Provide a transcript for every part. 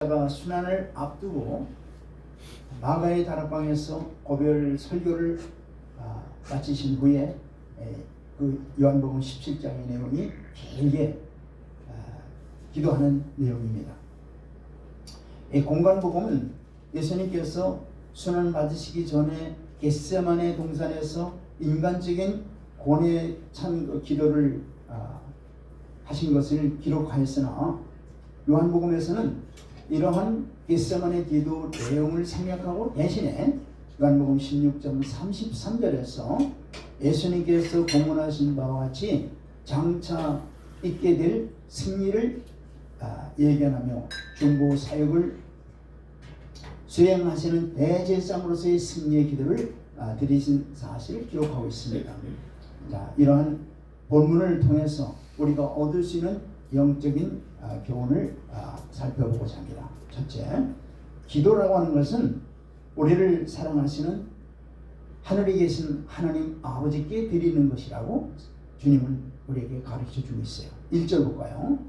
순환을 앞두고 마가의 다락방에서 고별 설교를 마치신 후에 그 요한복음 17장의 내용이 길게 기도하는 내용입니다. 이 공간복음은 예수님께서 순환 받으시기 전에 겟세마네 동산에서 인간적인 고뇌에 찬 기도를 하신 것을 기록하였으나 요한복음에서는 이러한 겟세마네 기도 내용을 생략하고 대신에 요한복음 16장 33절에서 예수님께서 공언하신 바와 같이 장차 있게 될 승리를 예견하며 중보 사역을 수행하시는 대제사장으로서의 승리의 기도를 드리신 사실을 기록하고 있습니다. 자, 이러한 본문을 통해서 우리가 얻을 수 있는 영적인 교훈을 살펴보고자 합니다. 첫째, 기도라고 하는 것은 우리를 사랑하시는 하늘에 계신 하나님 아버지께 드리는 것이라고 주님은 우리에게 가르쳐 주고 있어요. 1절 볼까요?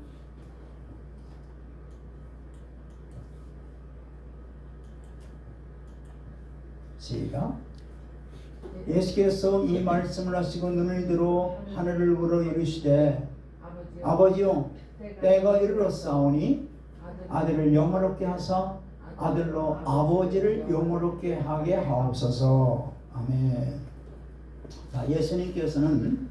시작. 예수께서 이 말씀을 하시고 눈을 들어 하늘을 보러 이르시되 아버지여 때가 이르렀사오니 아들을 영화롭게 하사 아들로 아버지를 영화롭게 하게 하옵소서. 아멘. 자, 예수님께서는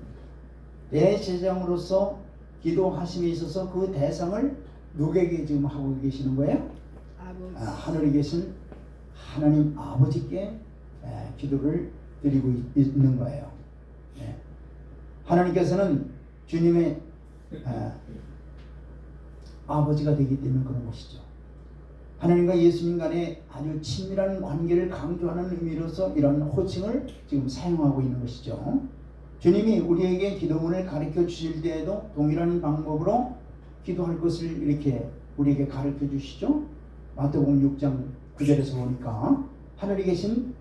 대제사장으로서 기도하심에 있어서 그 대상을 누구에게 지금 하고 계시는 거예요? 하늘에 계신 하나님 아버지께 기도를 드리고 있는 거예요. 하나님께서는 주님의 아버지가 되기 때문에 그런 것이죠. 하나님과 예수님 간의 아주 친밀한 관계를 강조하는 의미로서 이런 호칭을 지금 사용하고 있는 것이죠. 주님이 우리에게 기도문을 가르쳐 주실 때에도 동일한 방법으로 기도할 것을 이렇게 우리에게 가르쳐 주시죠. 마태복음 6장 9절에서 보니까 하늘에 계신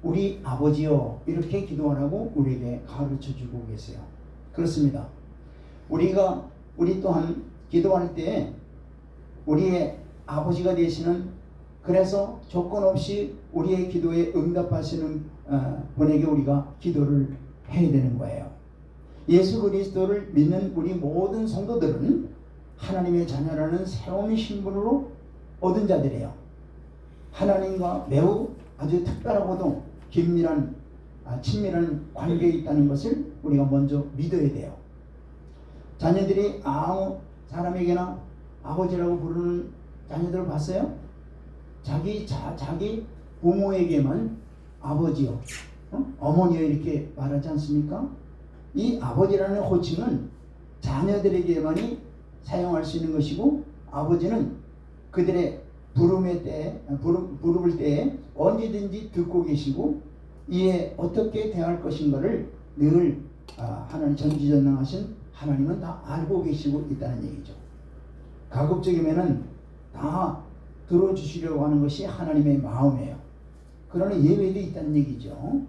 우리 아버지여 이렇게 기도하라고 우리에게 가르쳐 주고 계세요. 그렇습니다. 우리 또한 기도할 때 우리의 아버지가 되시는, 그래서 조건 없이 우리의 기도에 응답하시는 분에게 우리가 기도를 해야 되는 거예요. 예수 그리스도를 믿는 우리 모든 성도들은 하나님의 자녀라는 새로운 신분으로 얻은 자들이에요. 하나님과 매우 아주 특별하고도 긴밀한 친밀한 관계에 있다는 것을 우리가 먼저 믿어야 돼요. 자녀들이 아무 사람에게나 아버지라고 부르는 자녀들을 봤어요? 자기 부모에게만 아버지요, 어머니요 이렇게 말하지 않습니까? 이 아버지라는 호칭은 자녀들에게만이 사용할 수 있는 것이고, 아버지는 그들의 부름을 때에 언제든지 듣고 계시고 이에 어떻게 대할 것인가를 늘 하나님 전지전능하신 하나님은 다 알고 계시고 있다는 얘기죠. 가급적이면은 다 들어주시려고 하는 것이 하나님의 마음이에요. 그러나 예외도 있다는 얘기죠.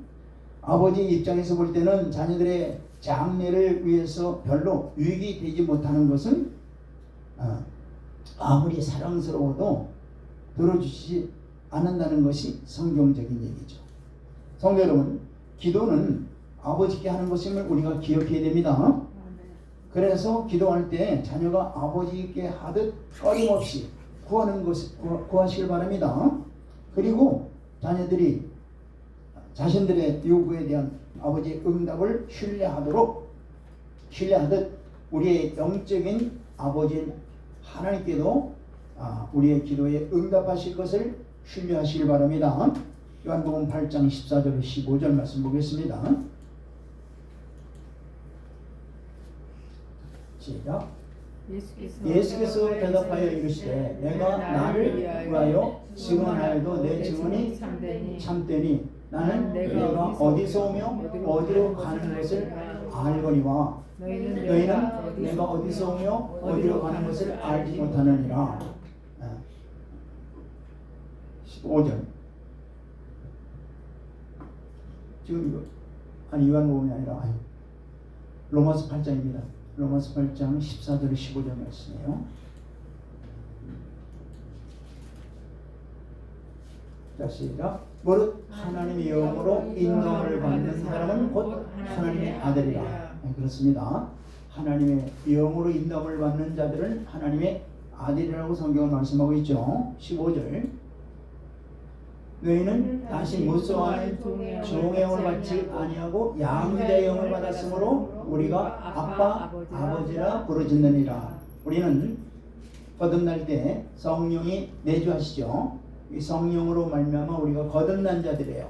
아버지 입장에서 볼 때는 자녀들의 장래를 위해서 별로 유익이 되지 못하는 것은 아무리 사랑스러워도 들어주시지 않는다는 것이 성경적인 얘기죠. 성도 여러분, 기도는 아버지께 하는 것임을 우리가 기억해야 됩니다. 그래서 기도할 때 자녀가 아버지께 하듯 꺼림없이 구하시길 바랍니다. 그리고 자녀들이 자신들의 요구에 대한 아버지의 응답을 신뢰하듯 우리의 영적인 아버지인 하나님께도 우리의 기도에 응답하실 것을 신뢰하시길 바랍니다. 요한복음 8장 14절 15절 말씀 보겠습니다. 시작. 예수께서 대답하여 이르시되 내가 나를 위하여 증언하여도 내 증언이 참되니 나는 내가 어디서 오며 어디로 가는 것을 알거니와 너희는 내가 어디서 오며 어디로 가는 것을 알지 못하느니라. 15절. 지금 이거 요한복음이 아니라 로마서 8장입니다. 로마서 8장 14절 15절 말씀이에요. 다시 시작. 무릇 하나님의 영으로 인도를 받는 사람은 곧 하나님의 아들이라. 그렇습니다. 하나님의 영으로 인도를 받는 자들은 하나님의 아들이라고 성경은 말씀하고 있죠. 15절. 너희는 다시 무서워하는 종의 영을 받지 아니하고 양자의 영을 받았으므로 우리가 아빠 아버지라 부르짖느니라. 우리는 거듭날 때 성령이 내주하시죠. 이 성령으로 말미암아 우리가 거듭난 자들이에요.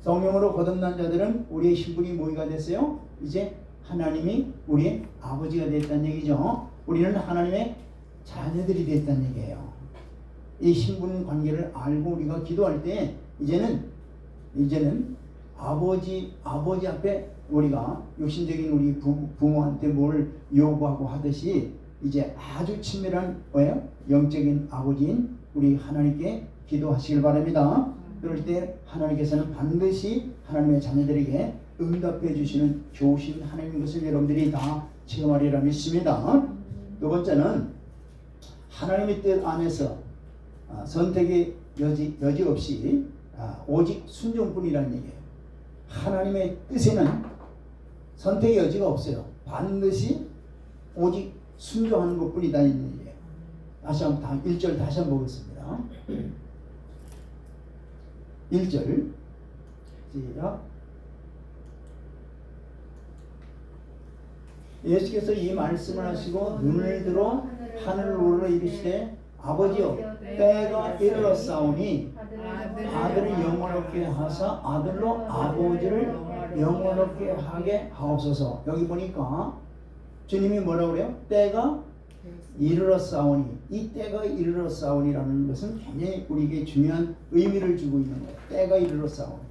성령으로 거듭난 자들은 우리의 신분이 뭐가 됐어요? 이제 하나님이 우리의 아버지가 됐다는 얘기죠. 우리는 하나님의 자녀들이 됐다는 얘기예요. 이 신분 관계를 알고 우리가 기도할 때 이제는 아버지 앞에 우리가 육신적인 우리 부모한테 뭘 요구하고 하듯이 이제 아주 친밀한 뭐예요? 영적인 아버지인 우리 하나님께 기도하시길 바랍니다. 그럴 때 하나님께서는 반드시 하나님의 자녀들에게 응답해 주시는 좋으신 하나님인 것을 여러분들이 다 체험하리라 믿습니다. 두 번째는 하나님의 뜻 안에서 선택의 여지 없이 오직 순종뿐이라는 얘기예요. 하나님의 뜻에는 선택의 여지가 없어요. 반드시 오직 순종하는 것뿐이다 있는 얘기예요. 다시 한번 1절 다시 한번 보겠습니다. 1절 시작. 예수께서 이 말씀을 하시고 눈을 들어 하늘을 우러러 이르시되 아버지여 때가 이르렀사오니 아들을 영원롭게 하사 아들로 아버지를 영원롭게 하게 하옵소서. 여기 보니까 주님이 뭐라고 그래요? 때가 이르렀사오니. 이 때가 이르렀사오니라는 것은 굉장히 우리에게 중요한 의미를 주고 있는 거예요. 때가 이르렀사오니.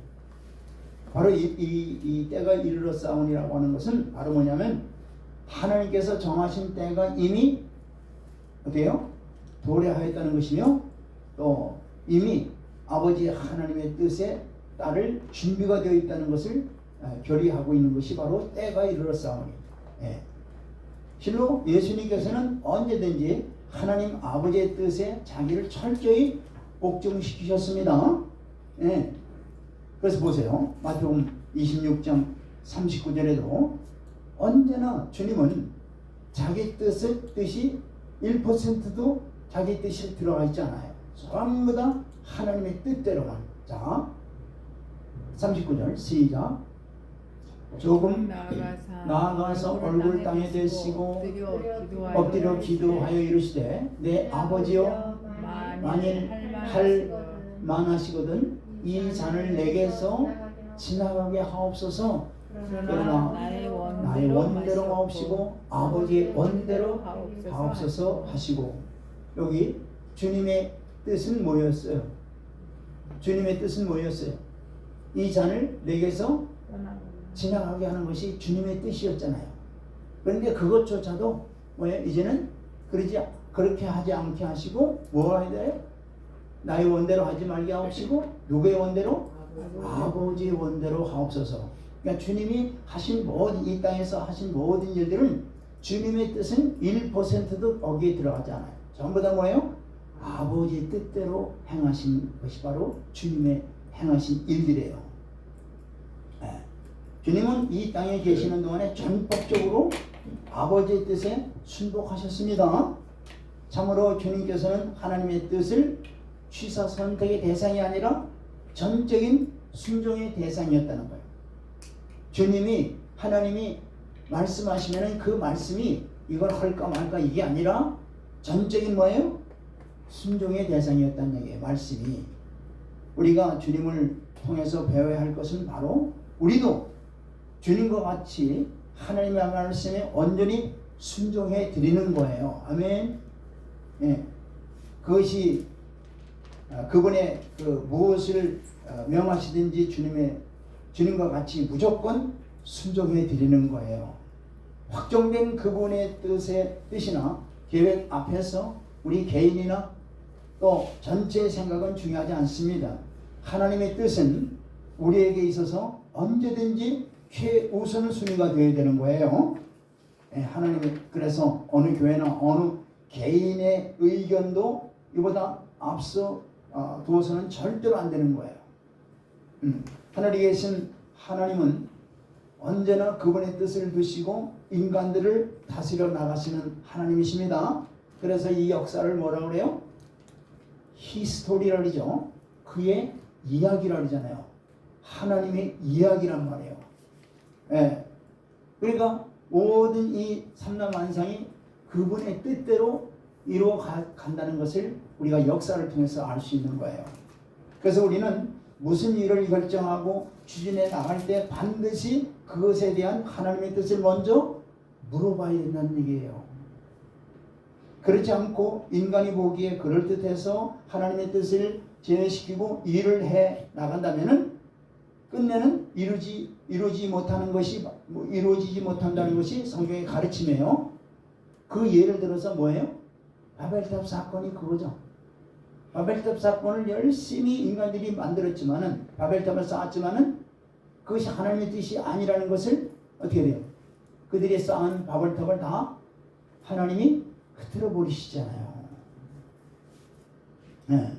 바로 이 때가 이르렀사오니라고 하는 것은 바로 뭐냐면 하나님께서 정하신 때가 이미 어때요? 도래하였다는 것이며 또 이미 아버지 하나님의 뜻에 따를 준비가 되어 있다는 것을 결의하고 있는 것이 바로 때가 이르렀사오니. 실로 예수님께서는 언제든지 하나님 아버지의 뜻에 자기를 철저히 복종시키셨습니다. 그래서 보세요. 마태복음 26장 39절에도 언제나 주님은 자기 뜻이 1%도 자기 뜻이 들어가 있지 않아요. 전부 다 하나님의 뜻대로만. 자, 39절 시작. 조금 나아가서 얼굴 땅에 대시고 엎드려 기도하여 이르시되 내 아버지여 만일 할 만하시거든 이 잔을 내게서 지나가게 하옵소서. 그러나 나의 원대로 하옵시고 아버지의 원대로 하옵소서 하시고. 여기 주님의 뜻은 뭐였어요? 주님의 뜻은 뭐였어요? 이 잔을 내게서 지나가게 하는 것이 주님의 뜻이었잖아요. 그런데 그것조차도 뭐예요? 이제는 그렇게 하지 않게 하시고 뭐 해야 돼요? 나의 원대로 하지 말게 하옵시고 누구의 원대로? 아버지의 원대로 하옵소서. 그러니까 주님이 하신 이 땅에서 하신 모든 일들은 주님의 뜻은 1%도 거기에 들어가지 않아요. 전부 다 뭐예요? 아버지의 뜻대로 행하신 것이 바로 주님의 행하신 일들이에요. 주님은 이 땅에 계시는 동안에 전폭적으로 아버지의 뜻에 순복하셨습니다. 참으로 주님께서는 하나님의 뜻을 취사 선택의 대상이 아니라 전적인 순종의 대상이었다는 거예요. 하나님이 말씀하시면 그 말씀이 이걸 할까 말까 이게 아니라 전적인 뭐예요? 순종의 대상이었다는 얘기예요. 말씀이. 우리가 주님을 통해서 배워야 할 것은 바로 우리도 주님과 같이 하나님의 말씀에 온전히 순종해 드리는 거예요. 아멘. 그것이 그분의 무엇을 명하시든지 주님과 같이 무조건 순종해 드리는 거예요. 확정된 그분의 뜻이나 계획 앞에서 우리 개인이나 또 전체의 생각은 중요하지 않습니다. 하나님의 뜻은 우리에게 있어서 언제든지 최우선 순위가 되어야 되는 거예요. 그래서 어느 교회나 어느 개인의 의견도 이보다 앞서 두어서는 절대로 안 되는 거예요. 하늘에 계신 하나님은 언제나 그분의 뜻을 두시고 인간들을 다스려 나가시는 하나님이십니다. 그래서 이 역사를 뭐라고 그래요? 히스토리라 그러죠. 그의 이야기라 그러잖아요. 하나님의 이야기란 말이에요. 예. 그러니까 모든 이 삼라만상이 그분의 뜻대로 이루어 간다는 것을 우리가 역사를 통해서 알 수 있는 거예요. 그래서 우리는 무슨 일을 결정하고 추진해 나갈 때 반드시 그것에 대한 하나님의 뜻을 먼저 물어봐야 된다는 얘기예요. 그렇지 않고 인간이 보기에 그럴듯해서 하나님의 뜻을 제어시키고 일을 해 나간다면은 끝내는 이루어지지 못한다는 것이 성경의 가르침이에요. 그 예를 들어서 뭐예요? 바벨탑 사건이 그거죠. 바벨탑 사건을 열심히 인간들이 만들었지만은, 바벨탑을 쌓았지만은 그것이 하나님의 뜻이 아니라는 것을 어떻게 돼요? 그들이 쌓은 바벨탑을 다 하나님이 흐트러 버리시잖아요. 네.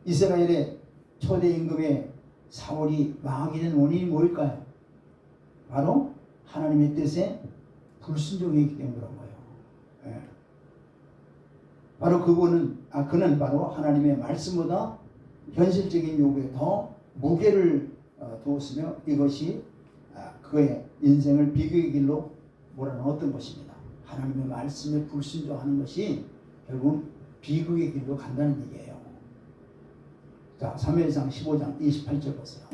이스라엘의 초대 임금의 사울이 망하게 된 원인이 뭘까요? 바로 하나님의 뜻에 불순종했기 때문에 그런 거예요. 네. 바로 그는 바로 하나님의 말씀보다 현실적인 요구에 더 무게를 두었으며 이것이 그의 인생을 비극의 길로 몰아넣었던 것입니다. 하나님의 말씀에 불순종하는 것이 결국 비극의 길로 간다는 얘기예요. 자, 사무엘상 15장 28절 보세요.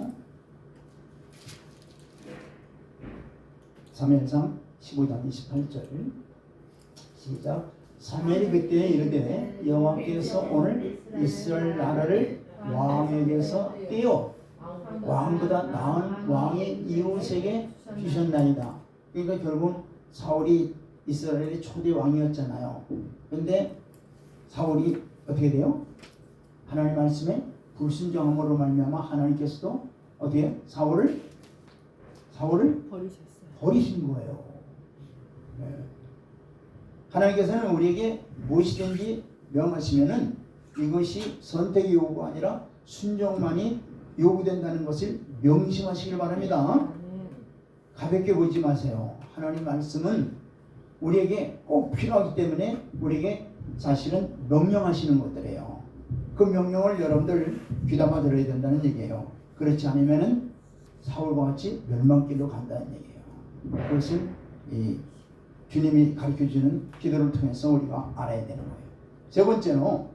사무엘상 15장 28절 시작. 사무엘이 그때 이르되 여호와께서 오늘 이스라엘 나라를 왕에게서 떼어 왕보다 나은 왕의 이웃에게 주셨나이다. 그러니까 결국 사울이 이스라엘의 초대 왕이었잖아요. 그런데 사울이 어떻게 돼요? 하나님 말씀에 불순종함으로 말미암아 하나님께서도 어떻게 사울을 버리신 거예요. 네. 하나님께서는 우리에게 무엇이든지 명하시면은 이것이 선택의 요구가 아니라 순종만이 요구된다는 것을 명심하시길 바랍니다. 가볍게 보지 마세요. 하나님 말씀은 우리에게 꼭 필요하기 때문에 우리에게 사실은 명령하시는 것들이에요. 그 명령을 여러분들 귀담아 들어야 된다는 얘기예요. 그렇지 않으면은 사울과 같이 멸망길로 간다는 얘기예요. 그것을 주님이 가르쳐주는 기도를 통해서 우리가 알아야 되는 거예요. 세 번째는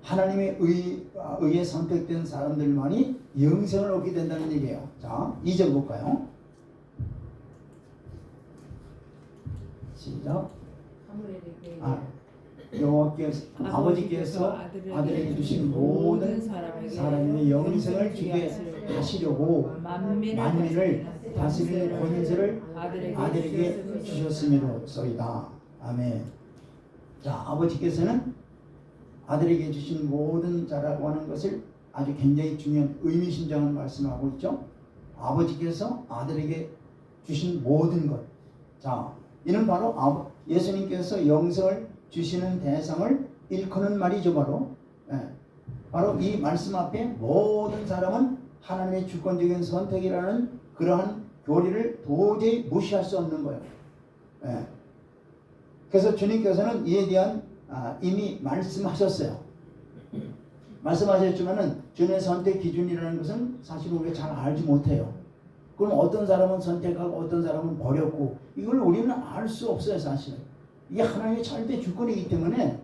하나님의 의에 선택된 사람들만이 영생을 얻게 된다는 얘기예요. 자, 2절 볼까요? 시작. 여호와께서 아버지께서 아들에게 주신 모든 사람의 영생을 주게 하시려고 만민을 다스리는 권세를 아들에게 주셨음이로소이다. 아멘. 자, 아버지께서는 아들에게 주신 모든 자라고 하는 것을 아주 굉장히 중요한 의미심장한 말씀하고 있죠. 아버지께서 아들에게 주신 모든 것. 자, 이는 바로 예수님께서 영생을 주시는 대상을 일컫는 말이죠. 바로 이 말씀 앞에 모든 사람은 하나님의 주권적인 선택이라는 그러한 교리를 도저히 무시할 수 없는 거예요. 그래서 주님께서는 이에 대한 이미 말씀하셨어요. 말씀하셨지만은 주님의 선택 기준이라는 것은 사실 우리가 잘 알지 못해요. 그럼 어떤 사람은 선택하고 어떤 사람은 버렸고 이걸 우리는 알 수 없어요. 사실은 이게 하나님의 절대 주권이기 때문에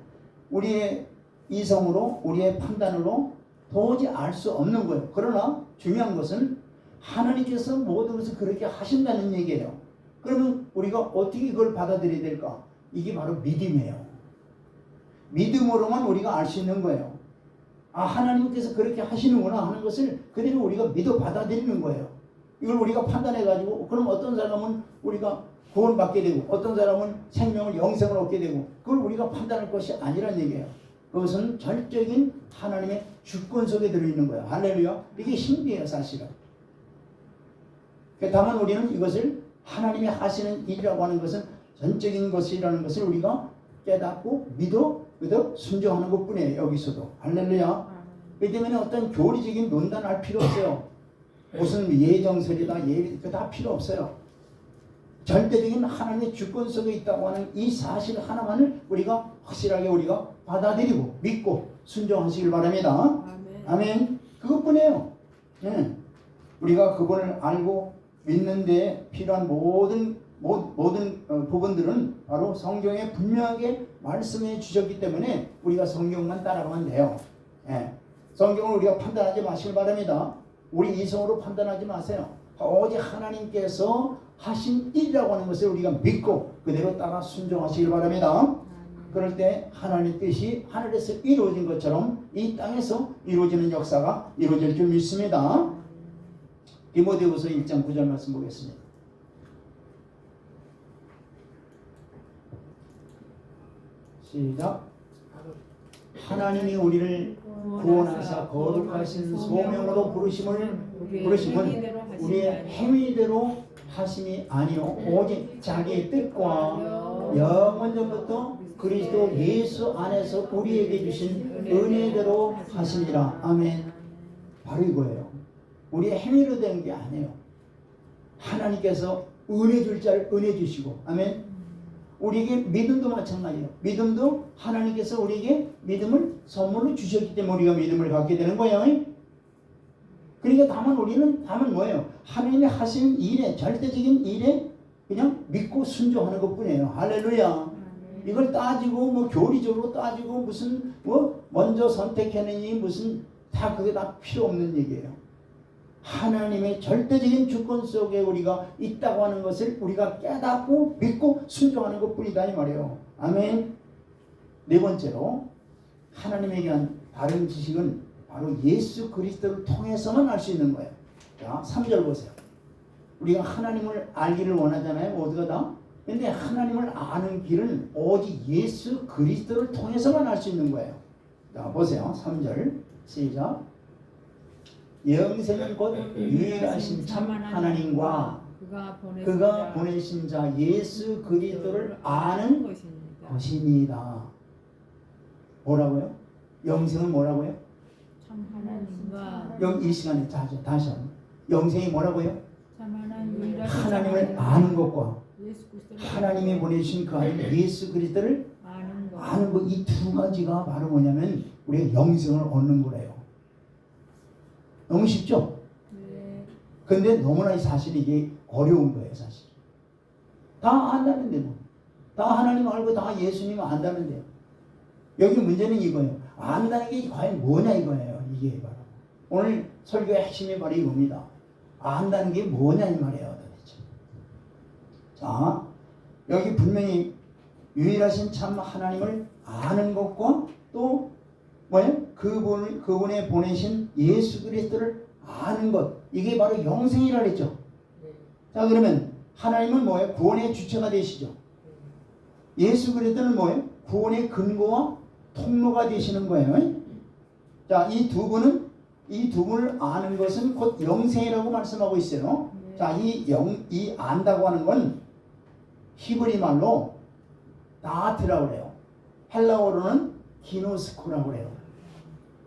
우리의 이성으로 우리의 판단으로 도저히 알 수 없는 거예요. 그러나 중요한 것은 하나님께서 모든 것을 그렇게 하신다는 얘기예요. 그러면 우리가 어떻게 이걸 받아들여야 될까? 이게 바로 믿음이에요. 믿음으로만 우리가 알 수 있는 거예요. 하나님께서 그렇게 하시는구나 하는 것을 그대로 우리가 믿어 받아들이는 거예요. 이걸 우리가 판단해가지고 그럼 어떤 사람은 우리가 구원받게 되고 어떤 사람은 생명을 영생을 얻게 되고 그걸 우리가 판단할 것이 아니란 얘기예요. 그것은 절적인 하나님의 주권 속에 들어있는 거예요. 할렐루야. 이게 신비해요. 사실은. 다만 우리는 이것을 하나님이 하시는 일이라고 하는 것은 전적인 것이라는 것을 우리가 깨닫고 믿어 그래도 순종하는 것뿐이에요. 여기서도 할렐루야. 그렇기 때문에 어떤 교리적인 논단할 필요 없어요. 무슨 예정설이다 예비 다 필요 없어요. 절대적인 하나님의 주권 속에 있다고 하는 이 사실 하나만을 우리가 확실하게 우리가 받아들이고 믿고 순종하시길 바랍니다. 아멘. 그것뿐이에요. 네. 우리가 그분을 알고 믿는데 필요한 모든 부분들은 바로 성경에 분명하게 말씀해 주셨기 때문에 우리가 성경만 따라가면 돼요. 네. 성경을 우리가 판단하지 마시길 바랍니다. 우리 이성으로 판단하지 마세요. 오직 하나님께서 하신 일이라고 하는 것을 우리가 믿고 그대로 따라 순종하시길 바랍니다. 그럴 때 하나님의 뜻이 하늘에서 이루어진 것처럼 이 땅에서 이루어지는 역사가 이루어질 줄 믿습니다. 디모데후서 1장 9절 말씀 보겠습니다. 시작. 하나님이 우리를 구원하사 거룩하신 소명으로 부르심은 우리의 행위대로 하심이 아니요 오직 자기의 뜻과 영원 전부터 그리스도 예수 안에서 우리에게 주신 은혜대로 하시니라. 아멘. 바로 이거예요. 우리의 행위로 된 게 아니에요. 하나님께서 은혜 줄 자를 은혜 주시고, 아멘. 우리에게 믿음도 마찬가지예요. 믿음도 하나님께서 우리에게 믿음을 선물로 주셨기 때문에 우리가 믿음을 갖게 되는 거예요. 그러니까 다만 뭐예요? 하나님이 하신 일에, 절대적인 일에 그냥 믿고 순종하는 것뿐이에요. 할렐루야. 이걸 따지고 교리적으로 따지고 무슨 먼저 선택했느니 무슨 다 그게 다 필요 없는 얘기예요. 하나님의 절대적인 주권 속에 우리가 있다고 하는 것을 우리가 깨닫고 믿고 순종하는 것뿐이다 이 말이에요. 아멘. 네 번째로 하나님에 대한 바른 지식은 바로 예수 그리스도를 통해서만 알 수 있는 거예요. 자, 3절 보세요. 우리가 하나님을 알기를 원하잖아요. 모두가 다. 근데 하나님을 아는 길은 오직 예수 그리스도를 통해서만 알 수 있는 거예요. 자, 보세요. 3절 시작. 영생은 곧 유일하신 참 하나님과 그가 보내신 자 예수 그리스도를 아는 것입니다. 뭐라고요? 영생은 뭐라고요? 참 하나님과 여기 이 시간에 다시 한번 영생이 뭐라고요? 참 하나님 하나님을 아는 것과 하나님이 보내신 그 아들 예수 그리스도를 아는 것, 이 두 가지가 바로 뭐냐면 우리가 영생을 얻는 거래요. 너무 쉽죠? 네. 근데 너무나 사실 이게 어려운 거예요, 사실. 다 안다는데 뭐. 다 하나님 알고 다 예수님 안다는데. 여기 문제는 이거예요. 안다는 게 과연 뭐냐 이거예요. 이게 바로. 오늘 설교의 핵심이 바로 이겁니다. 안다는 게 뭐냐 이 말이에요, 도대체. 자, 여기 분명히 유일하신 참 하나님을 아는 것과 또 뭐예요? 그분의 보내신 예수 그리스도를 아는 것, 이게 바로 영생이라 그랬죠. 자, 그러면 하나님은 뭐예요? 구원의 주체가 되시죠. 예수 그리스도는 뭐예요? 구원의 근거와 통로가 되시는 거예요. 자, 이 두 분을 아는 것은 곧 영생이라고 말씀하고 있어요. 자, 이 안다고 하는 건 히브리 말로 다트라고 그래요. 헬라어로는 기노스코라고 그래요.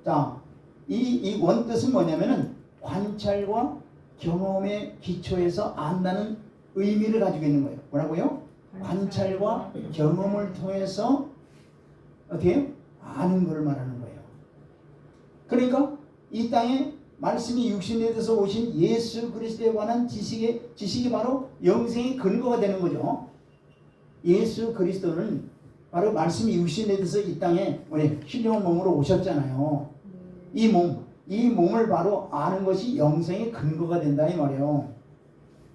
자, 이 원뜻은 뭐냐면은 관찰과 경험의 기초에서 안다는 의미를 가지고 있는 거예요. 뭐라고요? 관찰과 경험을 통해서 어떻게 아는 걸 말하는 거예요. 그러니까 이 땅에 말씀이 육신에 대해서 오신 예수 그리스도에 관한 지식이 바로 영생의 근거가 되는 거죠. 예수 그리스도는 바로 말씀이 육신에 대해서 이 땅에 신령한 몸으로 오셨잖아요. 이 몸을 바로 아는 것이 영생의 근거가 된다 이 말이에요.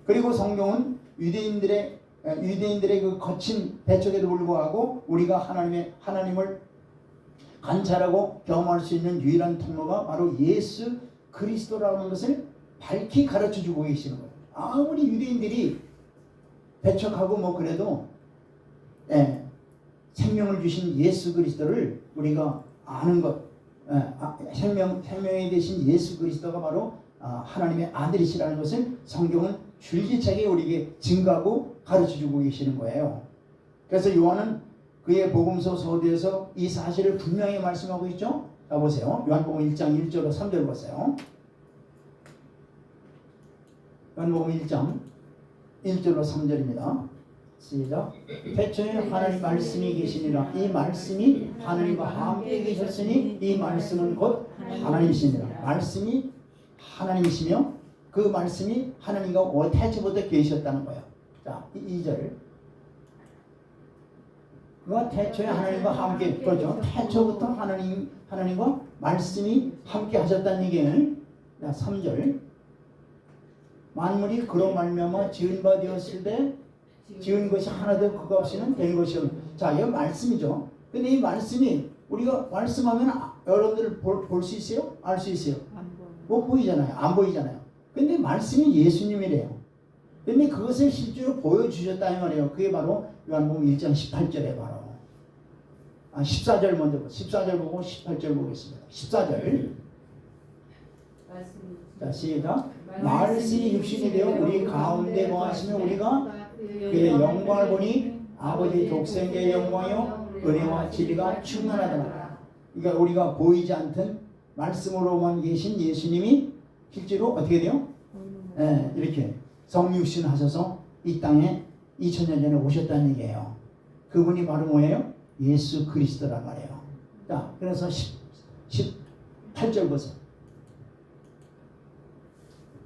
그리고 성경은 유대인들의 그 거친 배척에도 불구하고 우리가 하나님을 관찰하고 경험할 수 있는 유일한 통로가 바로 예수 그리스도라는 것을 밝히 가르쳐주고 계시는 거예요. 아무리 유대인들이 배척하고 그래도 생명을 주신 예수 그리스도를 우리가 아는 것, 생명이 되신 예수 그리스도가 바로 하나님의 아들이시라는 것을 성경은 줄기차게 우리에게 증거하고 가르쳐주고 계시는 거예요. 그래서 요한은 그의 복음서 서두에서 이 사실을 분명히 말씀하고 있죠. 자 보세요. 요한복음 1장 1절로 3절 보세요. 요한복음 1장 1절로 3절입니다. 시작. 태초에 하나님 말씀이 계시니라. 이 말씀이 하나님과 함께 계셨으니 이 말씀은 곧 하나님이시니라. 말씀이 하나님이시며 그 말씀이 하나님과 태초부터 계셨다는 거예요. 자 2절. 그가 태초에 하나님과 함께, 그렇죠. 태초부터 하나님과 말씀이 함께 하셨다는 얘기예요. 자 3절. 만물이 그로 말미암아 지은 바 되었을 때 지은 것이 하나도 그거 없이는 된 것이 없는. 자, 이거 말씀이죠. 근데 이 말씀이 우리가 말씀하면 여러분들 볼 수 있어요? 알 수 있어요? 못 보이잖아요. 안 보이잖아요. 근데 말씀이 예수님이래요. 근데 그것을 실제로 보여주셨다 이 말이에요. 그게 바로 요한복음 1장 18절에 바로 14절 먼저 보고 14절 보고 18절 보겠습니다. 14절. 자, 시작. 말씀이 육신이 되어 우리 가운데 거하시며 우리가 그의 영광을 보니 아버지 독생자의 영광이요 은혜와 진리가 충만하더라. 그러니까 우리가 보이지 않던 말씀으로만 계신 예수님이 실제로 어떻게 돼요? 이렇게 성육신 하셔서 이 땅에 2000년 전에 오셨다는 얘기예요. 그분이 바로 뭐예요? 예수 그리스도란 말이에요. 자, 그래서 18절 보세요.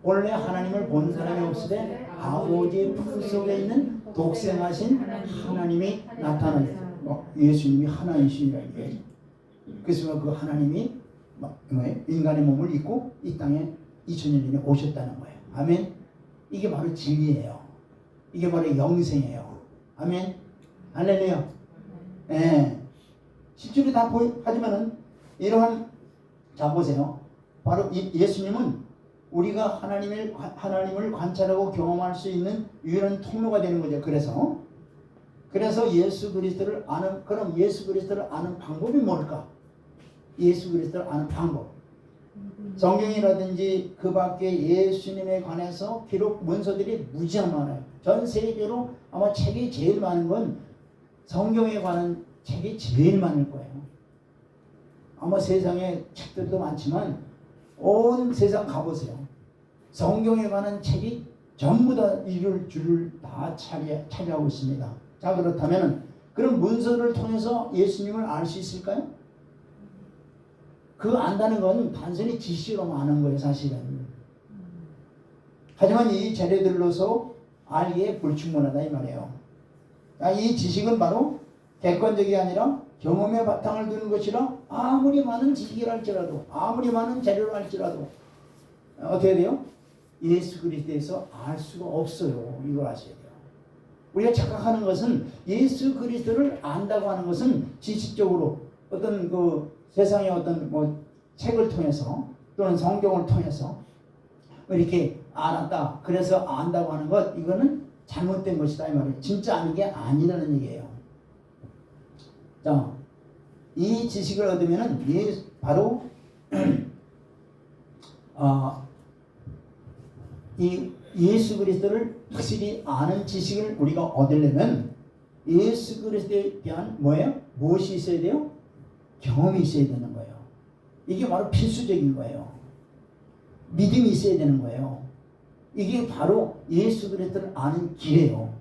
원래 하나님을 본 사람이 없으되 아버지의 품 속에 있는 독생하신 하나님이 나타나요. 예수님이 하나님이시라는 거예요. 그래서 그 하나님이 인간의 몸을 입고 이 땅에 2000년 전에 오셨다는 거예요. 아멘. 이게 바로 진리예요. 이게 바로 영생이에요. 아멘. 할렐루야. 예. 실제로 다 하지만은 이러한, 자 보세요. 바로 예수님은 우리가 하나님을 관찰하고 경험할 수 있는 유일한 통로가 되는 거죠. 그래서 예수 그리스도를 아는, 그럼 예수 그리스도를 아는 방법이 뭘까? 예수 그리스도를 아는 방법. 성경이라든지 그 밖에 예수님에 관해서 기록 문서들이 무지한 많아요. 전 세계로 아마 책이 제일 많은 건 성경에 관한 책이 제일 많을 거예요. 아마 세상에 책들도 많지만 온 세상 가보세요. 성경에 관한 책이 전부 다 이룰 줄을 다 차지하고 있습니다. 자, 그렇다면 그런 문서를 통해서 예수님을 알 수 있을까요? 그 안다는 건 단순히 지식으로 아는 거예요, 사실은. 하지만 이 자료들로서 알기에 불충분하다 이 말이에요. 이 지식은 바로 객관적이 아니라 경험의 바탕을 두는 것이라 아무리 많은 지식을 할지라도, 아무리 많은 자료를 할지라도 어떻게 돼요? 예수 그리스도에서 알 수가 없어요. 이걸 아셔야 돼요. 우리가 착각하는 것은 예수 그리스도를 안다고 하는 것은 지식적으로 어떤 그 세상의 어떤 책을 통해서 또는 성경을 통해서 이렇게 알았다, 그래서 안다고 하는 것, 이거는 잘못된 것이다 이 말이에요. 진짜 아는 게 아니라는 얘기예요. 자, 이 지식을 얻으면은 바로 이 예수 그리스도를 확실히 아는 지식을 우리가 얻으려면 예수 그리스도에 대한 뭐예요? 무엇이 있어야 돼요? 경험이 있어야 되는 거예요. 이게 바로 필수적인 거예요. 믿음이 있어야 되는 거예요. 이게 바로 예수 그리스도를 아는 길이에요.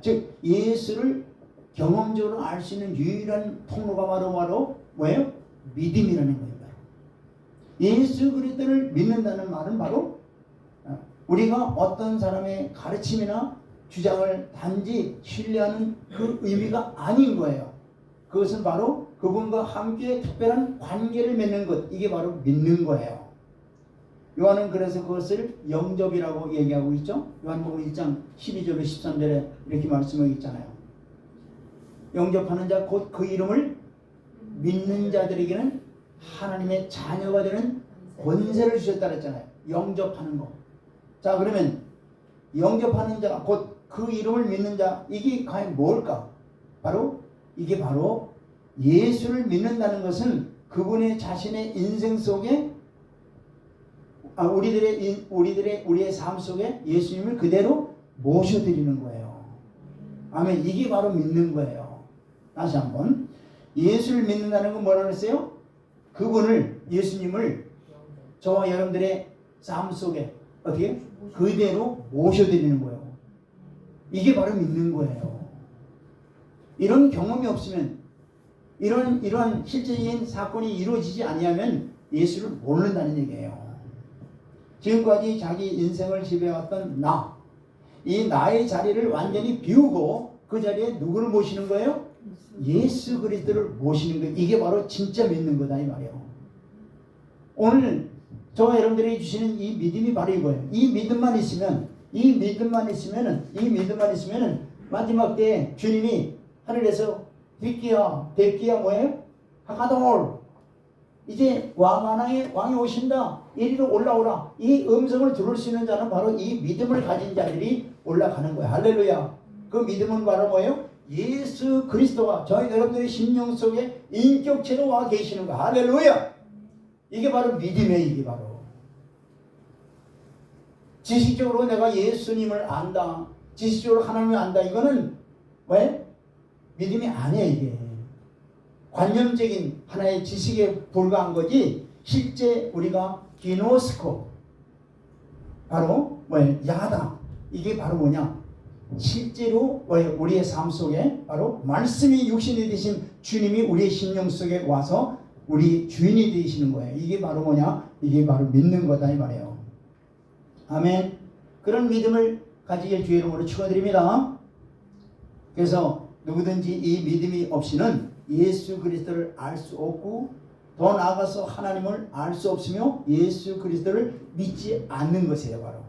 즉 예수를 경험적으로 알 수 있는 유일한 통로가 바로 뭐예요? 믿음이라는 거예요. 예수 그리스도를 믿는다는 말은 바로 우리가 어떤 사람의 가르침이나 주장을 단지 신뢰하는 그 의미가 아닌 거예요. 그것은 바로 그분과 함께 특별한 관계를 맺는 것, 이게 바로 믿는 거예요. 요한은 그래서 그것을 영접이라고 얘기하고 있죠. 요한복음 1장 12절로 13절에 이렇게 말씀하고 있잖아요. 영접하는 자 곧 그 이름을 믿는 자들에게는 하나님의 자녀가 되는 권세를 주셨다 그랬잖아요. 영접하는 거. 자, 그러면 영접하는 자 곧 그 이름을 믿는 자, 이게 과연 뭘까? 이게 바로 예수를 믿는다는 것은 그분의 자신의 인생 속에 우리의 삶 속에 예수님을 그대로 모셔드리는 거예요. 아멘. 이게 바로 믿는 거예요. 다시 한번. 예수를 믿는다는 건 뭐라 그랬어요? 그분을, 예수님을 저와 여러분들의 삶 속에 어떻게? 그대로 모셔드리는 거예요. 이게 바로 믿는 거예요. 이런 경험이 없으면, 이런 실제적인 사건이 이루어지지 아니하면 예수를 모른다는 얘기예요. 지금까지 자기 인생을 지배해왔던 이 나의 자리를 완전히 비우고 그 자리에 누구를 모시는 거예요? 예수 그리스도를 모시는 거예요. 이게 바로 진짜 믿는 거다 이 말이에요. 오늘 저와 여러분들이 주시는 이 믿음이 바로 이거예요. 이 믿음만 있으면 마지막 때에 주님이 하늘에서 데키야 뭐예요? 하가돌, 이제 왕이 오신다, 이리로 올라오라, 이 음성을 들을 수 있는 자는 바로 이 믿음을 가진 자들이 올라가는 거예요. 할렐루야. 그 믿음은 바로 뭐예요? 예수 그리스도가 저희 여러분들의 심령 속에 인격체로 와 계시는 거예요. 할렐루야. 이게 바로 믿음이에요. 이게 바로 지식적으로 내가 예수님을 안다, 지식적으로 하나님을 안다, 이거는 왜? 믿음이 아니에요. 이게 관념적인 하나의 지식에 불과한 거지, 실제 우리가 기노스코, 바로 뭐예요? 야다, 이게 바로 뭐냐? 실제로 우리의 삶 속에 바로 말씀이 육신이 되신 주님이 우리의 심령 속에 와서 우리 주인이 되시는 거예요. 이게 바로 뭐냐? 이게 바로 믿는 거다 이 말이에요. 아멘. 그런 믿음을 가지길 주의 이름으로 축원드립니다. 그래서 누구든지 이 믿음이 없이는 예수 그리스도를 알 수 없고, 더 나아가서 하나님을 알 수 없으며 예수 그리스도를 믿지 않는 것이에요. 바로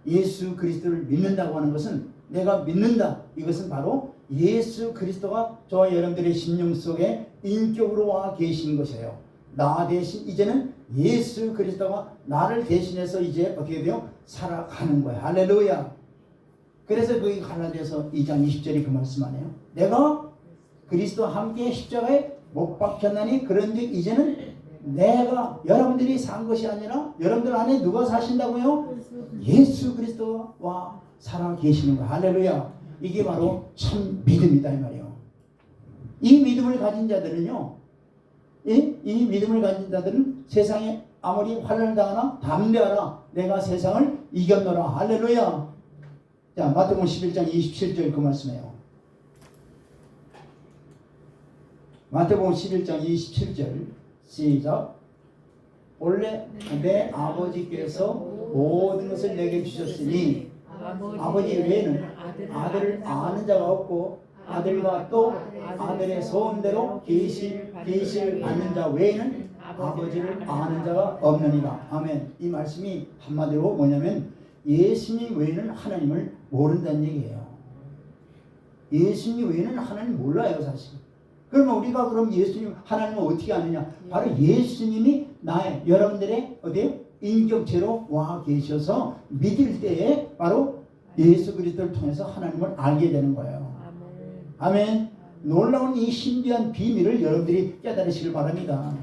예수 그리스도를 믿는다고 하는 것은, 내가 믿는다, 이것은 바로 예수 그리스도가 저와 여러분들의 심령 속에 인격으로 와 계신 것이에요. 나 대신 이제는 예수 그리스도가 나를 대신해서 이제 어떻게 돼요? 살아가는 거예요. 할렐루야. 그래서 거기 갈라디아서 2장 20절이 그 말씀하네요. 내가 그리스도와 함께 십자가에 못 박혔나니 그런즉 이제는 내가, 여러분들이 산 것이 아니라 여러분들 안에 누가 사신다고요? 예수 그리스도와 살아 계시는 거예요. 할렐루야. 이게 바로 참 믿음이다 이 말이에요. 이 믿음을 가진 자들은요, 이 믿음을 가진 자들은 세상에 아무리 환난을 당하나 담대하라, 내가 세상을 이겼노라. 할렐루야. 자, 마태복음 11장 27절 그 말씀이에요. 마태복음 11장 27절 시작. 원래 내 아버지께서 모든 것을 내게 주셨으니 아버지 외에는 아들을 아는 자가 없고 아들과 또 아들의 소원대로 계실 않는 자 외에는 아버지를 아는 자가 없느니라. 아멘. 이 말씀이 한마디로 뭐냐면 예수님 외에는 하나님을 모른다는 얘기예요. 예수님 외에는 하나님 몰라요 사실. 그러면 우리가 그럼 예수님 하나님을 어떻게 아느냐? 바로 예수님이 여러분들의 어디에 인격체로 와 계셔서 믿을 때에 바로 예수 그리스도를 통해서 하나님을 알게 되는 거예요. 아멘. 놀라운 이 신비한 비밀을 여러분들이 깨달으시길 바랍니다.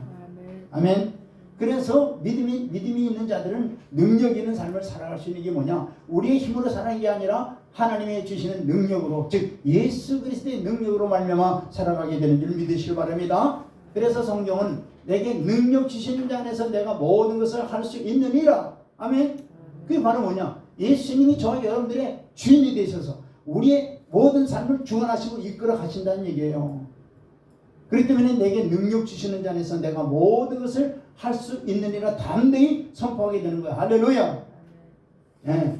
아멘. 그래서 믿음이 있는 자들은 능력 있는 삶을 살아갈 수 있는 게 뭐냐? 우리의 힘으로 사는 게 아니라 하나님이 주시는 능력으로, 즉 예수 그리스도의 능력으로 말미암아 살아가게 되는 줄 믿으시길 바랍니다. 그래서 성경은 내게 능력 주시는 자 안에서 내가 모든 것을 할 수 있느니라. 아멘. 그게 바로 뭐냐? 예수님이 저와 여러분들의 주인이 되셔서 우리의 모든 삶을 주관하시고 이끌어 가신다는 얘기예요. 그렇기 때문에 내게 능력 주시는 자 안에서 내가 모든 것을 할 수 있느니라 담대히 선포하게 되는 거예요. 할렐루야. 네.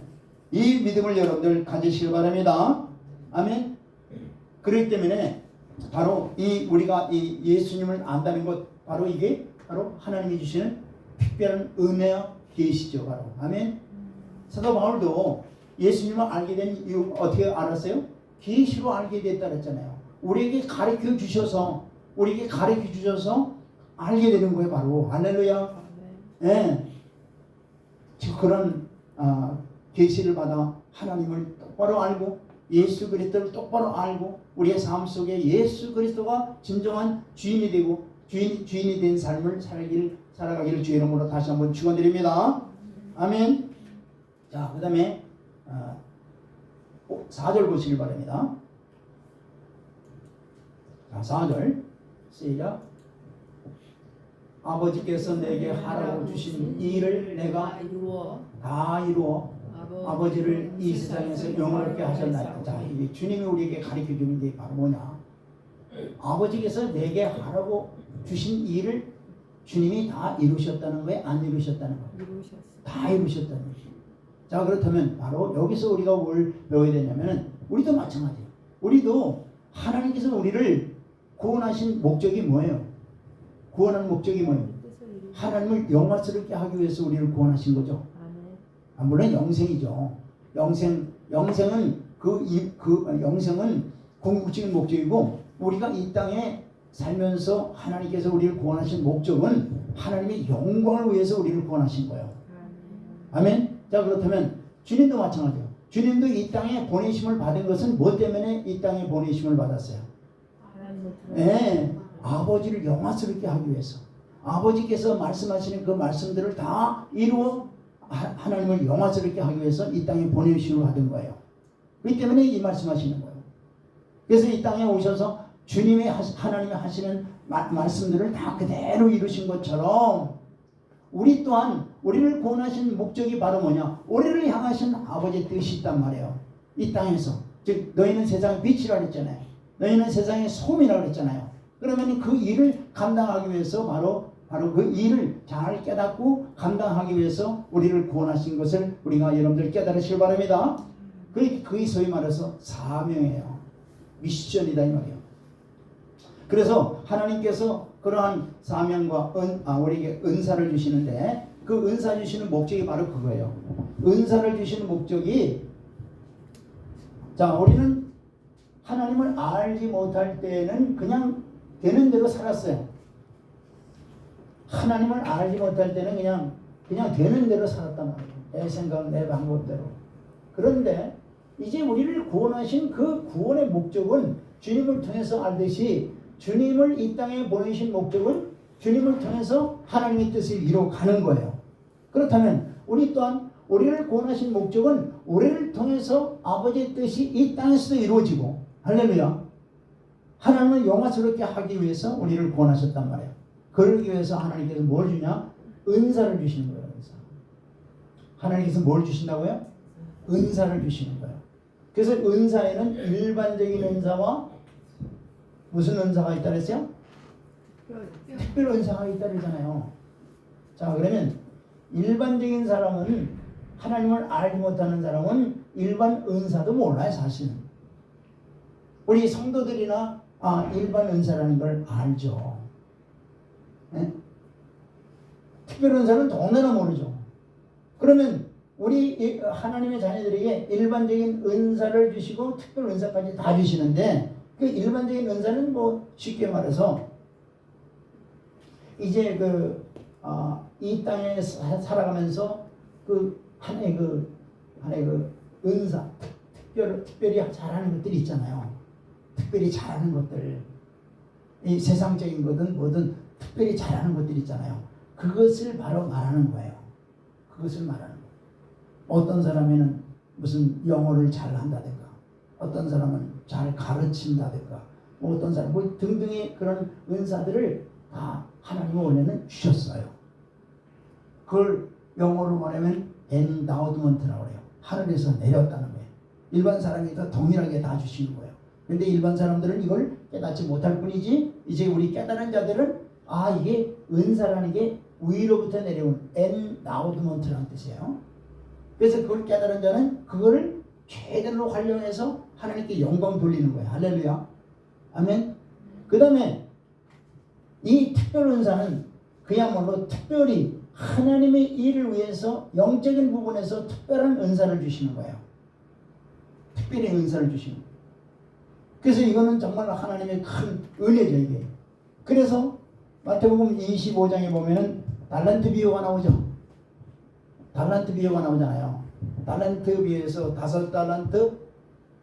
이 믿음을 여러분들 가지시길 바랍니다. 아멘. 그렇기 때문에 바로 우리가 이 예수님을 안다는 것, 바로 이게 바로 하나님이 주시는 특별한 은혜와 계시죠. 바로. 아멘. 사도 바울도 예수님을 알게 된 이유 어떻게 알았어요? 계시로 알게 됐다 그랬잖아요. 우리에게 가르쳐 주셔서 알게 되는 거예요. 바로. 할렐루야. 예. 그런 계시를 받아 하나님을 똑바로 알고 예수 그리스도를 똑바로 알고 우리의 삶 속에 예수 그리스도가 진정한 주인이 되고 주인이 된 삶을 살아가기를 주의 이름으로 다시 한번 축원드립니다. 아멘. 자, 그 다음에 4절 보시길 바랍니다. 자, 4절 시작. 아버지께서 내게 하라고 주신 일을 내가 이루어 다 이루어 아버지를 이 세상에서 영원롭게 하셨나이다. 자, 이 주님이 우리에게 가르쳐 주는 게 바로 뭐냐? 아버지께서 내게 하라고 주신 일을 주님이 다 이루셨다는 거예요? 안 이루셨다는 거예요? 이루셨어. 다 이루셨다는 거예요. 자, 그렇다면 바로 여기서 우리가 뭘 배워야 되냐면은 우리도 마찬가지예요. 우리도 하나님께서 우리를 구원하신 목적이 뭐예요? 구원하는 목적이 뭐예요? 하나님을 영광스럽게 하기 위해서 우리를 구원하신 거죠. 물론 영생이죠. 영생은 영생은 궁극적인 목적이고, 우리가 이 땅에 살면서 하나님께서 우리를 구원하신 목적은 하나님의 영광을 위해서 우리를 구원하신 거예요. 아멘. 자, 그렇다면 주님도 마찬가지예요. 주님도 이 땅에 보내심을 받은 것은 뭐 때문에 이 땅에 보내심을 받았어요? 네, 아버지를 영광스럽게 하기 위해서. 아버지께서 말씀하시는 그 말씀들을 다 이루어 하나님을 영광스럽게 하기 위해서 이 땅에 보내심을 받은 거예요. 그렇기 때문에 이 말씀하시는 거예요. 그래서 이 땅에 오셔서 주님의 하나님이 하시는 말씀들을 다 그대로 이루신 것처럼, 우리 또한 우리를 구원하신 목적이 바로 뭐냐? 우리를 향하신 아버지의 뜻이 있단 말이에요. 이 땅에서. 즉 너희는 세상의 빛이라 그랬잖아요. 너희는 세상의 소금이라 그랬잖아요. 그러면 그 일을 감당하기 위해서 바로 그 일을 잘 깨닫고 감당하기 위해서 우리를 구원하신 것을 우리가 여러분들 깨달으시길 바랍니다. 그게 소위 말해서 사명이에요. 미션이다 이 말이에요. 그래서 하나님께서 그러한 사명과 우리에게 은사를 주시는데, 그 은사 주시는 목적이 바로 그거예요. 은사를 주시는 목적이, 자, 우리는 하나님을 알지 못할 때는 그냥 되는 대로 살았어요. 하나님을 알지 못할 때는 그냥 되는 대로 살았단 말이에요. 내 생각, 내 방법대로. 그런데 이제 우리를 구원하신 그 구원의 목적은 주님을 통해서 알듯이, 주님을 이 땅에 보내신 목적은 주님을 통해서 하나님의 뜻을 이루어가는 거예요. 그렇다면 우리 또한 우리를 구원하신 목적은 우리를 통해서 아버지의 뜻이 이 땅에서도 이루어지고, 할렐루야, 하나님을 영광스럽게 하기 위해서 우리를 구원하셨단 말이에요. 그러기 위해서 하나님께서 뭘 주냐? 은사를 주시는 거예요. 은사. 하나님께서 뭘 주신다고요? 은사를 주시는 거예요. 그래서 은사에는 일반적인 은사와 무슨 은사가 있다 그랬어요? 특별 은사가 있다 그러잖아요. 자, 그러면 일반적인 사람은, 하나님을 알지 못하는 사람은 일반 은사도 몰라요, 사실은. 우리 성도들이나 일반 은사라는 걸 알죠. 네? 특별 은사는 더더나 모르죠. 그러면 우리 하나님의 자녀들에게 일반적인 은사를 주시고 특별 은사까지 다 주시는데, 그 일반적인 은사는 뭐 쉽게 말해서 이제 이 땅에 살아가면서 하나의 은사, 특별히 잘하는 것들이 있잖아요. 특별히 잘하는 것들, 이 세상적인 거든 뭐든 특별히 잘하는 것들이 있잖아요. 그것을 바로 말하는 거예요. 그것을 말하는 거예요. 어떤 사람에는 무슨 영어를 잘 한다든가, 어떤 사람은 잘 가르친다든가, 어떤 사람 등등의 그런 은사들을 다 하나님은 원래는 주셨어요. 그걸 영어로 말하면 엔다우드먼트라고 해요. 하늘에서 내렸다는 거예요. 일반 사람이 다 동일하게 다 주시는 거예요. 그런데 일반 사람들은 이걸 깨닫지 못할 뿐이지, 이제 우리 깨달은 자들은 이게 은사라는 게 위로부터 내려온 엔다우드먼트라는 뜻이에요. 그래서 그걸 깨달은 자는 그거를 최대로 활용해서 하나님께 영광 돌리는 거예요. 할렐루야. 아멘. 그 다음에 이 특별 은사는 그야말로 특별히 하나님의 일을 위해서 영적인 부분에서 특별한 은사를 주시는 거예요. 특별히 은사를 주시는 거예요. 그래서 이거는 정말 하나님의 큰 은혜죠, 이게. 그래서 마태복음 25장에 보면은 달란트 비유가 나오죠. 달란트 비유가 나오잖아요. 달란트 비유에서 5달란트,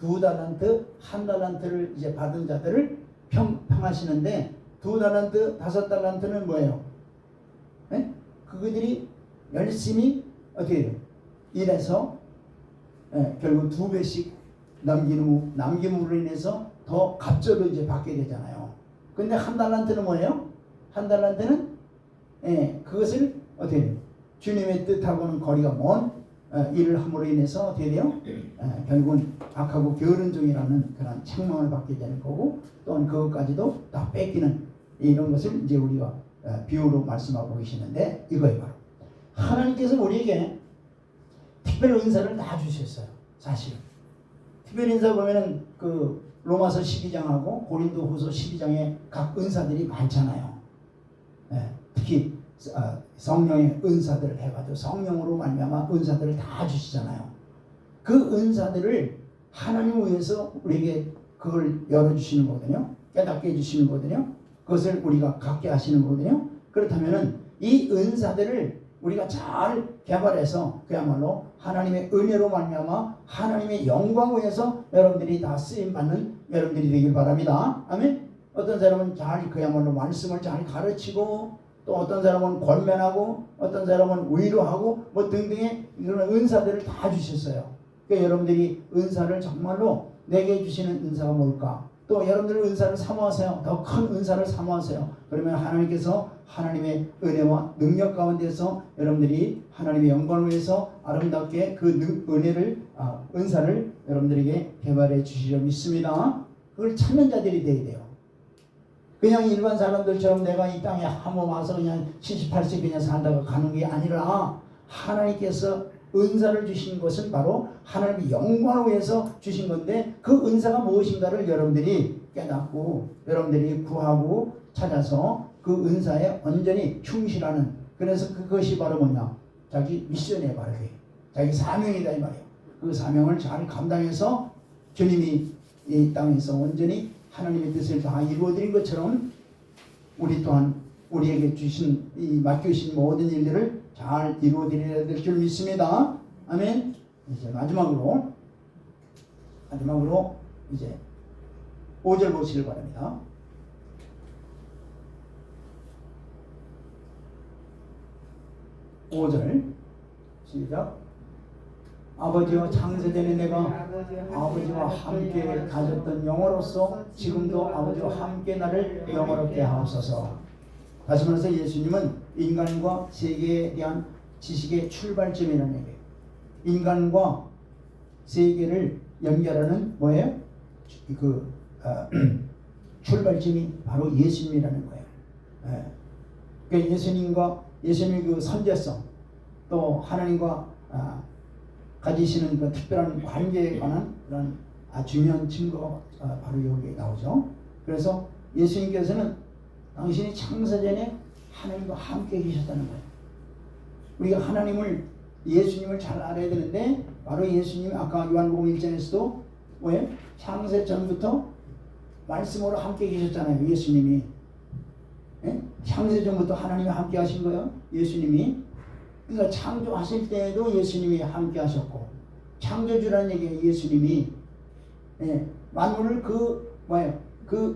2달란트, 1달란트를 이제 받은 자들을 평하시는데, 2달란트, 5달란트는 뭐예요? 네? 그들이 열심히 어떻게 해요? 일해서 결국 2배씩 남김으로 인해서 더 갑절로 이제 받게 되잖아요. 근데 한 달란트는 뭐예요? 한 달란트는 그것을 어떻게 해요? 주님의 뜻하고는 거리가 먼 일을 함으로 인해서 어떻게 돼요? 결국은 악하고 게으른 종이라는 그런 책망을 받게 되는 거고, 또한 그것까지도 다 뺏기는 이런 것을 이제 우리가 비유로 말씀하고 계시는데, 이거예요. 바로 하나님께서 우리에게 특별 은사를 다 주셨어요. 사실 특별 은사 보면은 그 로마서 12장하고 고린도후서 12장에 각 은사들이 많잖아요. 특히 성령의 은사들을 해가지고 성령으로 말미암아 은사들을 다 주시잖아요. 그 은사들을 하나님을 위해서 우리에게 그걸 열어주시는 거거든요. 깨닫게 해주시는 거거든요. 그것을 우리가 갖게 하시는 거거든요. 그렇다면은 이 은사들을 우리가 잘 개발해서 그야말로 하나님의 은혜로 말미암아 하나님의 영광을 위해서 여러분들이 다 쓰임받는 여러분들이 되길 바랍니다. 아멘. 어떤 사람은 잘 그야말로 말씀을 잘 가르치고, 또 어떤 사람은 권면하고, 어떤 사람은 위로하고 뭐 등등의 이런 은사들을 다 주셨어요. 그러니까 여러분들이 은사를 정말로 내게 주시는 은사가 뭘까? 또 여러분들 은사를 사모하세요. 더 큰 은사를 사모하세요. 그러면 하나님께서 하나님의 은혜와 능력 가운데서 여러분들이 하나님의 영광을 위해서 아름답게 그 은혜를 은사를 여러분들에게 개발해 주시려 믿습니다. 그걸 찾는 자들이 되어야 돼요. 그냥 일반 사람들처럼 내가 이 땅에 한번 와서 그냥 78세 그냥 살다가 가는 게 아니라, 하나님께서 은사를 주신 것은 바로 하나님의 영광을 위해서 주신 건데, 그 은사가 무엇인가를 여러분들이 깨닫고 여러분들이 구하고 찾아서 그 은사에 온전히 충실하는, 그래서 그것이 바로 뭐냐? 자기 미션이에요. 바로 그게 자기 사명이다 이 말이에요. 그 사명을 잘 감당해서 주님이 이 땅에서 온전히 하나님의 뜻을 다 이루어드린 것처럼 우리 또한 우리에게 주신 이 맡겨주신 모든 일들을 잘 이루어드려야 될 줄 믿습니다. 아멘. 이제 마지막으로 이제 5절 보시길 바랍니다. 5절 시작. 아버지와 창세전에 내가 아버지와 함께 가졌던 영어로서 지금도 아버지와 함께 나를 영어롭게 하옵소서. 다시 말해서 예수님은 인간과 세계에 대한 지식의 출발점이라는 얘기예요. 인간과 세계를 연결하는 뭐예요? 출발점이 바로 예수님이라는 거예요. 그러니까 예수님의 그 선제성, 또 하나님과 가지시는 그 특별한 관계에 관한 그런 중요한 증거가 바로 여기에 나오죠. 그래서 예수님께서는 당신이 창세전에 하나님과 함께 계셨다는 거예요. 우리가 예수님을 잘 알아야 되는데, 바로 예수님이 아까 요한복음 1장에서도 뭐예요? 창세 전부터 말씀으로 함께 계셨잖아요. 예수님이. 창세 전부터 하나님이 함께 하신 거예요. 예수님이. 그러니까 창조하실 때에도 예수님이 함께 하셨고, 창조주라는 얘기예요. 예수님이 만물을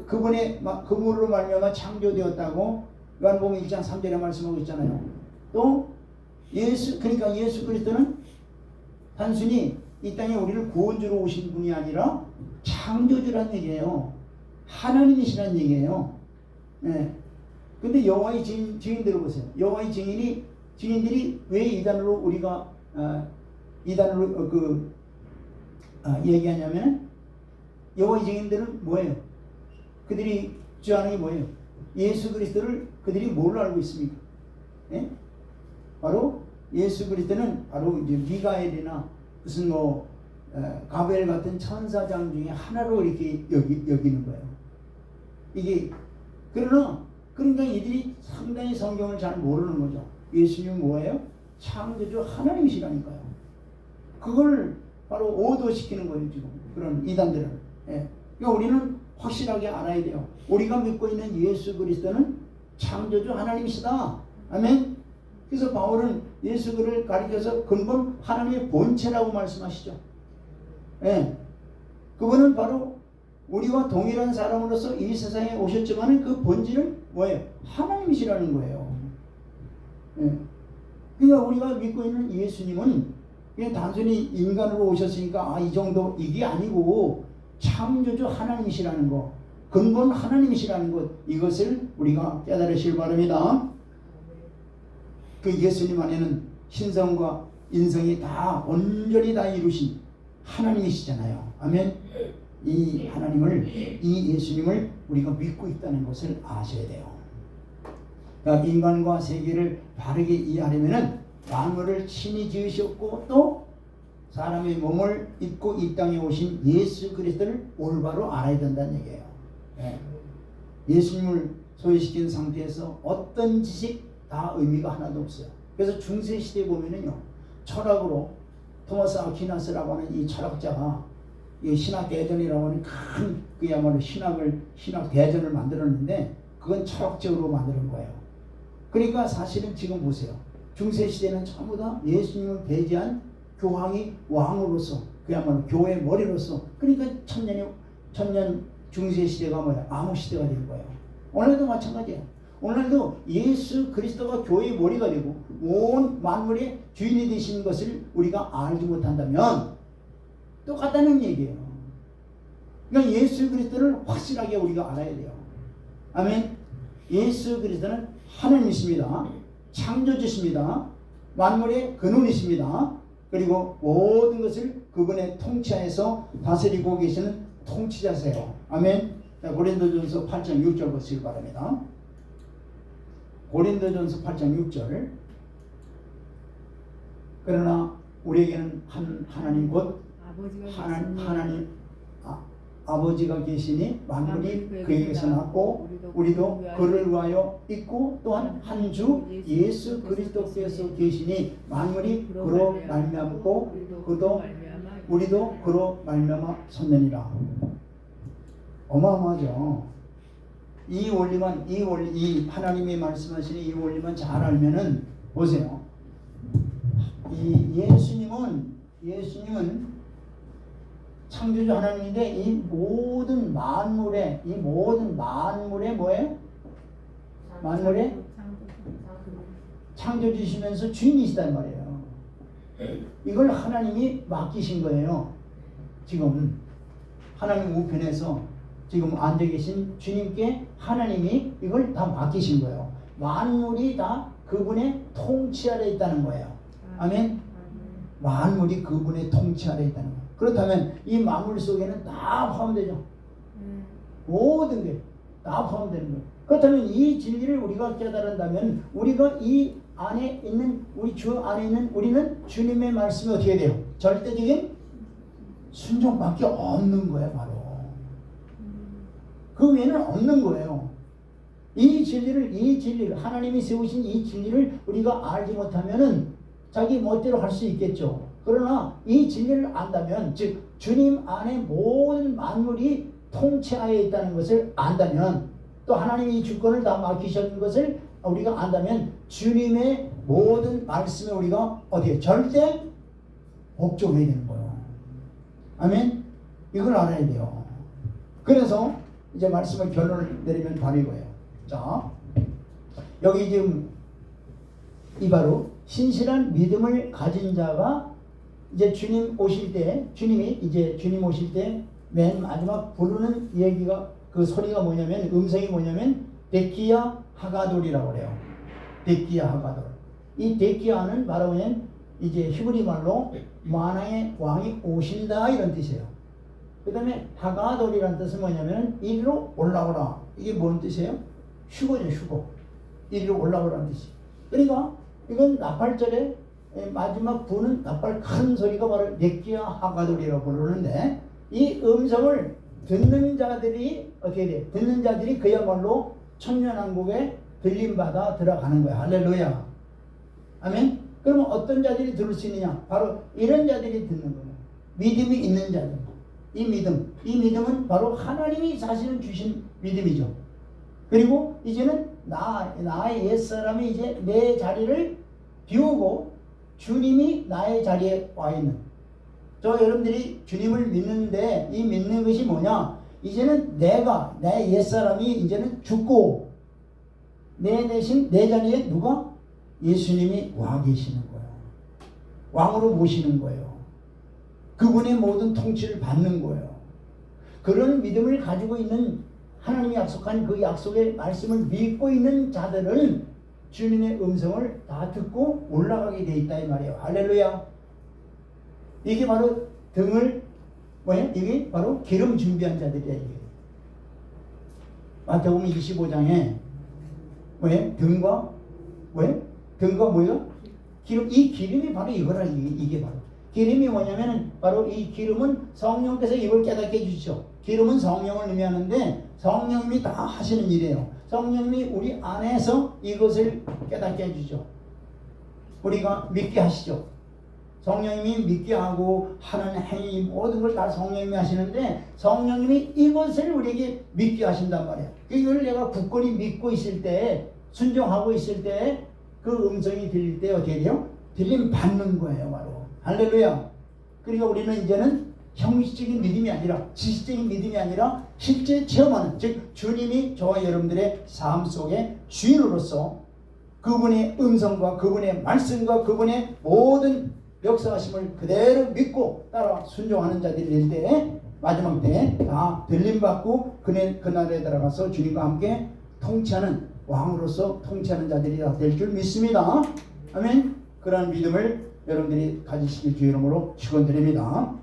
그분의 그물로 말미암아 창조되었다고 요한복음 1장 3절에 말씀하고 있잖아요. 또 그러니까 예수 그리스도는 단순히 이 땅에 우리를 구원주로 오신 분이 아니라 창조주라는 얘기예요. 하나님이시라는 얘기예요. 근데 여호와의 증인 들어보세요. 여호와의 증인들이 왜 이단으로 우리가 이단으로 얘기하냐면, 여호와의 증인들은 뭐예요? 그들이 주장하는 게 뭐예요? 예수 그리스도를 그들이 뭘로 알고 있습니까? 바로 예수 그리스도는 바로 이제 미가엘이나 무슨 가브리엘 같은 천사장 중에 하나로 이렇게 여기는 거예요. 이게 그러니까 이들이 상당히 성경을 잘 모르는 거죠. 예수님은 뭐예요? 창조주 하나님이시라니까요. 그걸 바로 오도시키는 거예요, 지금. 그런 이단들은. 그러니까 우리는 확실하게 알아야 돼요. 우리가 믿고 있는 예수 그리스도는 창조주 하나님이시다. 아멘. 그래서 바울은 예수를 가리켜서 근본 하나님의 본체라고 말씀하시죠. 그분은 바로 우리와 동일한 사람으로서 이 세상에 오셨지만 그 본질은 뭐예요? 하나님이시라는 거예요. 그러니까 우리가 믿고 있는 예수님은 그냥 단순히 인간으로 오셨으니까 이 정도 이게 아니고 창조주 하나님이시라는 거. 근본 하나님이시라는 것, 이것을 우리가 깨달으시길 바랍니다. 그 예수님 안에는 신성과 인성이 다 온전히 다 이루신 하나님이시잖아요. 아멘. 이 하나님을, 이 예수님을 우리가 믿고 있다는 것을 아셔야 돼요. 그러니까 인간과 세계를 바르게 이해하려면은 만물을 친히 지으셨고 또 사람의 몸을 입고 이 땅에 오신 예수 그리스도를 올바로 알아야 된다는 얘기예요. 예수님을 소외시킨 상태에서 어떤 지식 다 의미가 하나도 없어요. 그래서 중세시대에 보면은요, 철학으로 토마스 아퀴나스라고 하는 이 철학자가 이 신학 대전이라고 하는 큰 그야말로 신학 대전을 만들었는데 그건 철학적으로 만드는 거예요. 그러니까 사실은 지금 보세요. 중세시대는 전부 다 예수님을 배제한 교황이 왕으로서 그야말로 교회의 머리로서, 그러니까 천년 중세시대가 뭐야? 암흑시대가 된 거예요. 오늘도 마찬가지예요. 오늘도 예수 그리스도가 교회의 머리가 되고 온 만물의 주인이 되신 것을 우리가 알지 못한다면 똑같다는 얘기예요. 그러니까 예수 그리스도를 확실하게 우리가 알아야 돼요. 아멘. 예수 그리스도는 하나님이십니다. 창조주십니다. 만물의 근원이십니다. 그리고 모든 것을 그분의 통치하에서 다스리고 계시는 통치자세요. 아멘. 자, 고린도전서 8장 6절 보시기 바랍니다. 고린도전서 8장 6절. 그러나 우리에게는 하나님 곧 아버지가 계시니 만물이 그에게서 났고 우리도 그를 위하여 있고 또한 한 주 예수 그리스도께서 계시니 만물이 그로 말미암고 우리도 그로 말미암아 섰느니라. 어마어마하죠. 이 하나님이 말씀하시는 이 원리만 잘 알면은 보세요. 이 예수님은 창조주 하나님인데 이 모든 만물의 뭐예요? 만물의 창조주시면서 주인이시단 말이에요. 이걸 하나님이 맡기신 거예요. 지금 하나님 우편에서 지금 앉아 계신 주님께 하나님이 이걸 다 맡기신 거예요. 만물이 다 그분의 통치 아래 있다는 거예요. 아멘. 만물이 그분의 통치 아래 있다는 거예요. 그렇다면 이 만물 속에는 다 포함되죠. 모든 게 다 포함되는 거예요. 그렇다면 이 진리를 우리가 깨달은다면 우리가 이 안에 있는 우리 주 안에 있는 우리는 주님의 말씀이 어떻게 돼요? 절대적인 순종밖에 없는 거예요. 바로 그 외에는 없는 거예요. 이 진리를 하나님이 세우신 이 진리를 우리가 알지 못하면은 자기 멋대로 할 수 있겠죠. 그러나 이 진리를 안다면, 즉 주님 안에 모든 만물이 통치하에 있다는 것을 안다면, 또 하나님이 이 주권을 다 맡기셨는 것을 우리가 안다면 주님의 모든 말씀에 우리가 어디에 절대 복종해야 되는 거예요. 아멘. 이걸 알아야 돼요. 그래서 이제 말씀을 결론을 내리면 바로 이거예요. 자, 여기 지금 이 바로 신실한 믿음을 가진 자가 이제 주님 오실 때 맨 마지막 부르는 얘기가 그 소리가 뭐냐면 음성이 뭐냐면 데키야 하가돌이라고 그래요. 데키야 하가돌. 이 데키야는 바로 그냥 이제 히브리 말로 만왕의 왕이 오신다 이런 뜻이에요. 그 다음에 하가돌이라는 뜻은 뭐냐면 이리로 올라오라. 이게 뭔 뜻이에요? 휴거죠, 휴거. 이리로 올라오라는 뜻이. 그러니까 이건 나팔절에 마지막 부는 나팔 큰 소리가 바로 데키야 하가돌이라고 부르는데, 이 음성을 듣는 자들이 어떻게 돼? 듣는 자들이 그야말로 천년왕국에 들림받아 들어가는 거야. 할렐루야. 아멘. 그러면 어떤 자들이 들을 수 있느냐? 바로 이런 자들이 듣는 거예요. 믿음이 있는 자들. 이 믿음은 바로 하나님이 자신을 주신 믿음이죠. 그리고 이제는 나의 옛사람이 이제 내 자리를 비우고 주님이 나의 자리에 와 있는, 저 여러분들이 주님을 믿는데 이 믿는 것이 뭐냐? 이제는 내 옛사람이 이제는 죽고 내 대신 내 자리에 누가? 예수님이 와 계시는 거예요. 왕으로 모시는 거예요. 그분의 모든 통치를 받는 거예요. 그런 믿음을 가지고 있는 하나님이 약속한 그 약속의 말씀을 믿고 있는 자들은 주님의 음성을 다 듣고 올라가게 돼 있다 이 말이에요. 할렐루야. 이게 바로 등을 이게 바로 기름 준비한 자들이야. 이게 마태복음 25장에 등과 뭐예요? 기름. 이 기름이 바로 이거라. 이게 바로 기름이 뭐냐면은 바로 이 기름은 성령께서 이걸 깨닫게 해주시죠. 기름은 성령을 의미하는데 성령님이 다 하시는 일이에요. 성령님이 우리 안에서 이것을 깨닫게 해주죠. 우리가 믿게 하시죠. 성령님이 믿게 하고 하는 행위 모든 걸 다 성령님이 하시는데 성령님이 이것을 우리에게 믿게 하신단 말이에요. 이걸 내가 굳건히 믿고 있을 때, 순종하고 있을 때 그 음성이 들릴 때 어떻게 돼요? 들림 받는 거예요, 바로. 할렐루야. 그러니까 우리는 이제는 형식적인 믿음이 아니라, 지식적인 믿음이 아니라 실제 체험하는, 즉 주님이 저와 여러분들의 삶 속에 주인으로서 그분의 음성과 그분의 말씀과 그분의 모든 역사하심을 그대로 믿고 따라 순종하는 자들이 될 때, 마지막 때 다 들림받고 그날에 들어가서 주님과 함께 통치하는, 왕으로서 통치하는 자들이 다 될 줄 믿습니다. 아멘. 그러한 믿음을 여러분들이 가지시길 주의 이름으로 축원드립니다.